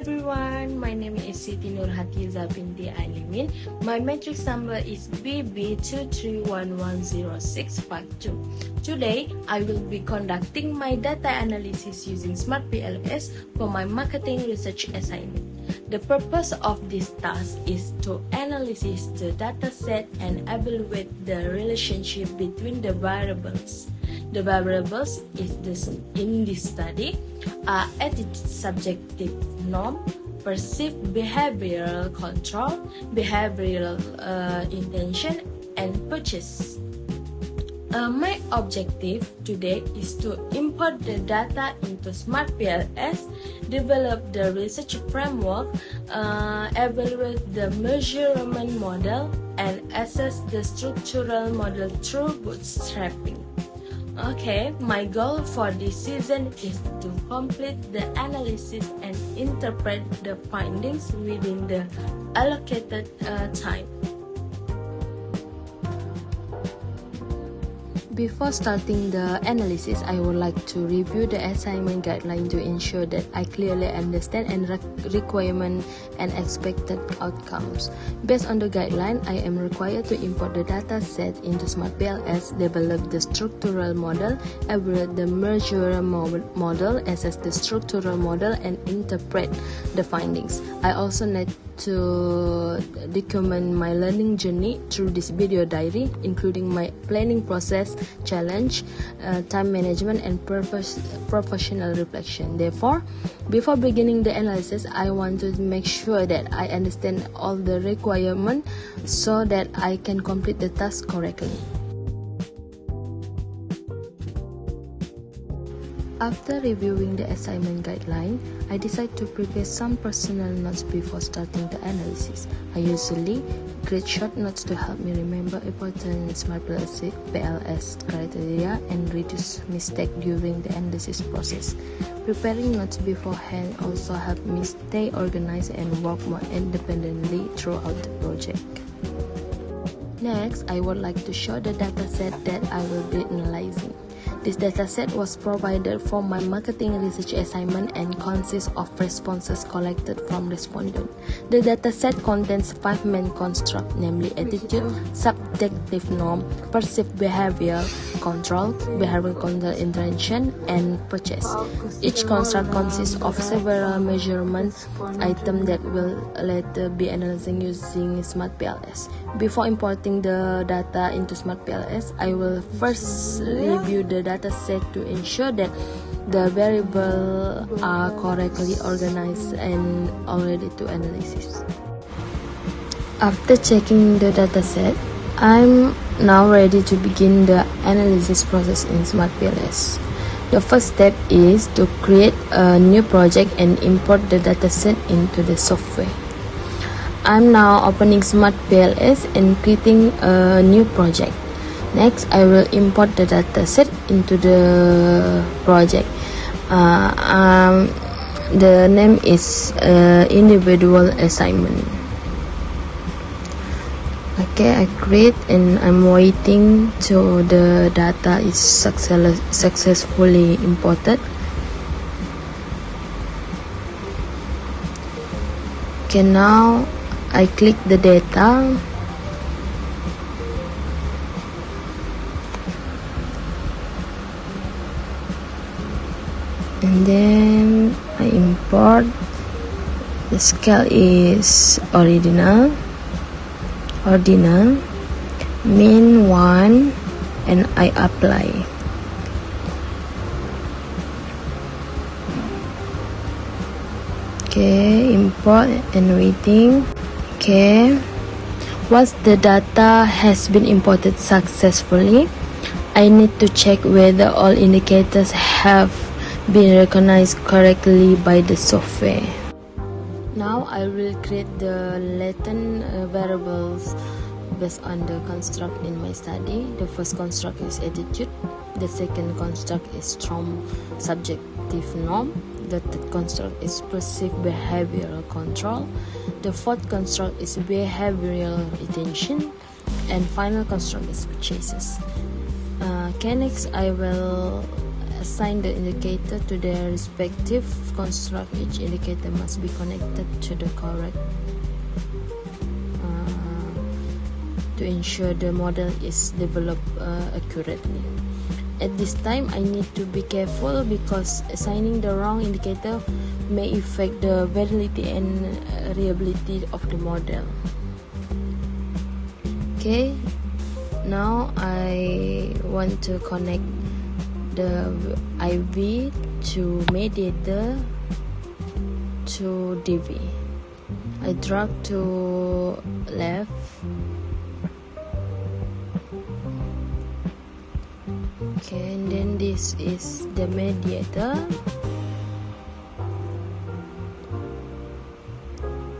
everyone, my name is Siti Nurhatiza binti Alimin. My matrix number is BG31103 part 2. Today, I will be conducting my data analysis using Smart PLS for my marketing research assignment. The purpose of this task is to analyze the data set and evaluate the relationship between the variables. The variables in this study are attitude subjective norm, perceived behavioral control, behavioral intention, and purchase. My objective today is to import the data into Smart PLS, develop the research framework, evaluate the measurement model, and assess the structural model through bootstrapping. Okay, my goal for this season is to complete the analysis and interpret the findings within the allocated time. Before starting the analysis, I would like to review the assignment guideline to ensure that I clearly understand and requirement and expected outcomes. Based on the guideline, I am required to import the data set into Smart PLS, develop the structural model, evaluate the measurement model, assess the structural model, and interpret the findings. I also need to document my learning journey through this video diary, including my planning process, challenge, time management, and professional reflection. Therefore, before beginning the analysis, I want to make sure that I understand all the requirements so that I can complete the task correctly. After reviewing the assignment guideline, I decide to prepare some personal notes before starting the analysis. I usually create short notes to help me remember important Smart PLS criteria and reduce mistakes during the analysis process. Preparing notes beforehand also helps me stay organized and work more independently throughout the project. Next, I would like to show the dataset that I will be analyzing. This dataset was provided for my marketing research assignment and consists of responses collected from respondents. The dataset contains 5 main constructs, namely attitude, subjective norm, perceived behavior control, behavioral control intention, and purchase. Each construct consists of several measurement items that will later be analyzed using Smart PLS. Before importing the data into Smart PLS, I will first review the data set to ensure that the variables are correctly organized and already to analysis. After checking the data set, I'm now ready to begin the analysis process in Smart PLS. The first step is to create a new project and import the dataset into the software. I'm now opening Smart PLS and creating a new project. Next, I will import the dataset into the project. The name is individual assignment. Okay, I create and I'm waiting till the data is successfully imported. Okay, now I click the data. And then I import. The scale is ordinal, mean 1, and I apply. Okay, import and waiting. Okay, once the data has been imported successfully, I need to check whether all indicators have been recognized correctly by the software. Now I will create the latent variables based on the construct in my study. The first construct is attitude. The second construct is strong subjective norm. The third construct is perceived behavioral control. The fourth construct is behavioral intention. And final construct is purchases. Okay, next I will assign the indicator to their respective construct. Each indicator must be connected to the correct to ensure the model is developed accurately. At this time, I need to be careful because assigning the wrong indicator may affect the validity and reliability of the model. Okay, now I want to connect the IV to mediator to DV. I drag to left. Okay, and then this is the mediator.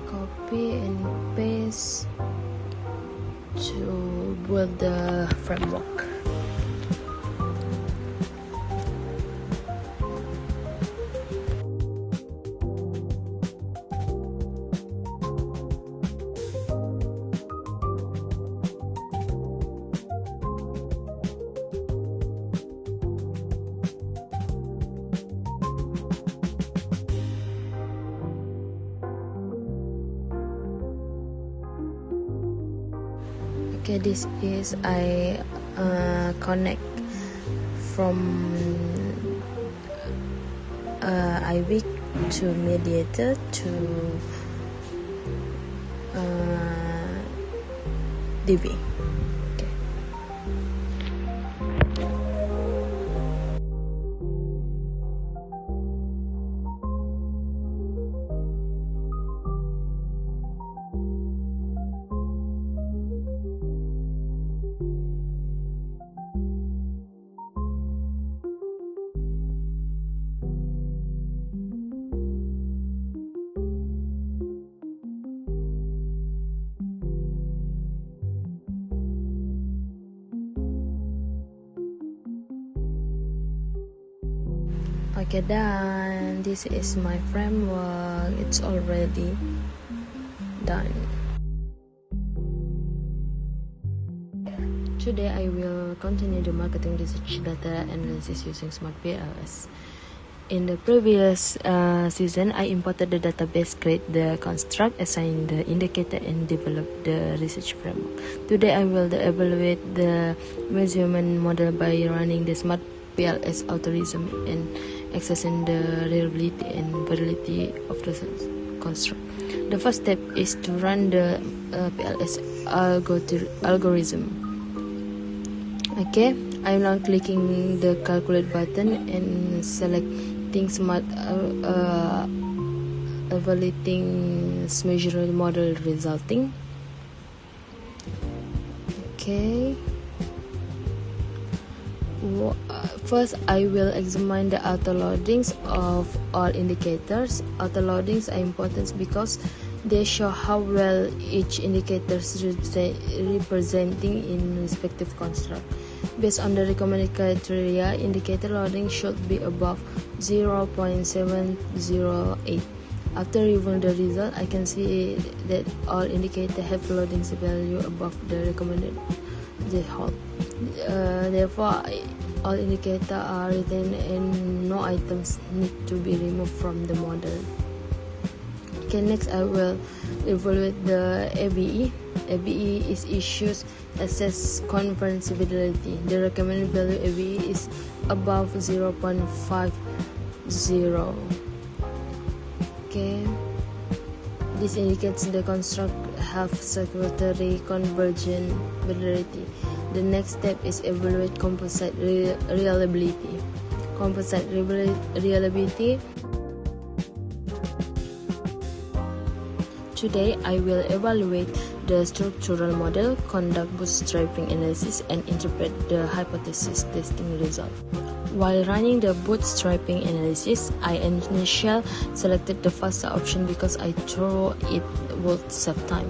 Copy and paste to build the framework. Okay, this is I connect from IV to mediator to DV. Okay, done. This is my framework. It's already done. Today I will continue the marketing research data analysis using Smart PLS. In the previous season, I imported the database, create the construct, assign the indicator, and develop the research framework. Today I will evaluate the measurement model by running the Smart PLS algorithm and accessing the reliability and validity of the construct. The first step is to run the PLS algorithm. Okay, I'm now clicking the calculate button and selecting Smart evaluating measure model resulting. Okay. First, I will examine the auto loadings of all indicators. Auto loadings are important because they show how well each indicator is representing in respective construct. Based on the recommended criteria, indicator loading should be above 0.708. After reviewing the result, I can see that all indicators have loading value above the recommended threshold. Therefore, all indicators are retained and no items need to be removed from the model. Okay, next I will evaluate the ABE. ABE is issues assess convertibility. The recommended value ABE is above 0.50. Okay, this indicates the construct have circulatory convergent validity. The next step is evaluate composite reliability. Composite reliability. Today, I will evaluate the structural model, conduct bootstrapping analysis, and interpret the hypothesis testing result. While running the bootstrapping analysis, I initially selected the faster option because I thought it would save time.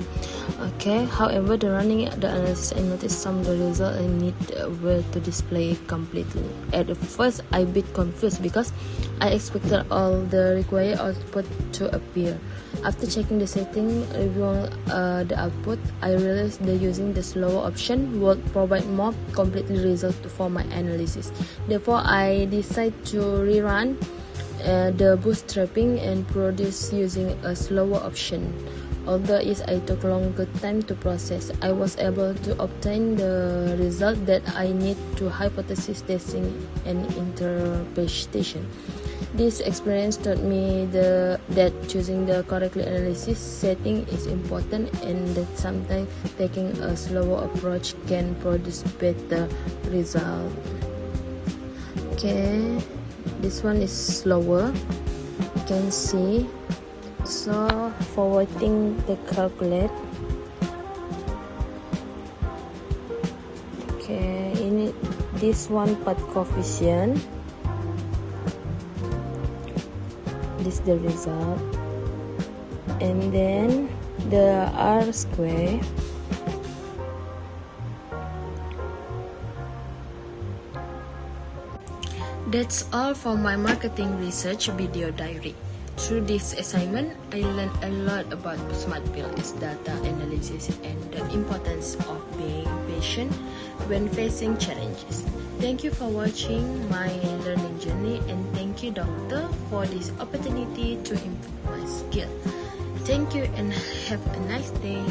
Okay, however, the running the analysis, I noticed some of the results I need were to display completely. At first, I bit confused because I expected all the required output to appear. After checking the setting, reviewing the output, I realized that using the slower option would provide more complete result for my analysis. Therefore, I decided to rerun the bootstrapping and produce using a slower option. Although it took longer time to process, I was able to obtain the result that I need to hypothesis testing and interpretation. This experience taught me that choosing the correct analysis setting is important, and that sometimes taking a slower approach can produce better result. Okay, this one is slower, you can see. So forwarding the calculate. Okay, in this one part coefficient, this the result, and then the R square. That's all for my marketing research video diary. Through this assignment, I learned a lot about smart pill, its data analysis, and the importance of being patient when facing challenges. Thank you for watching my learning journey, and thank you, Doctor, for this opportunity to improve my skill. Thank you and have a nice day.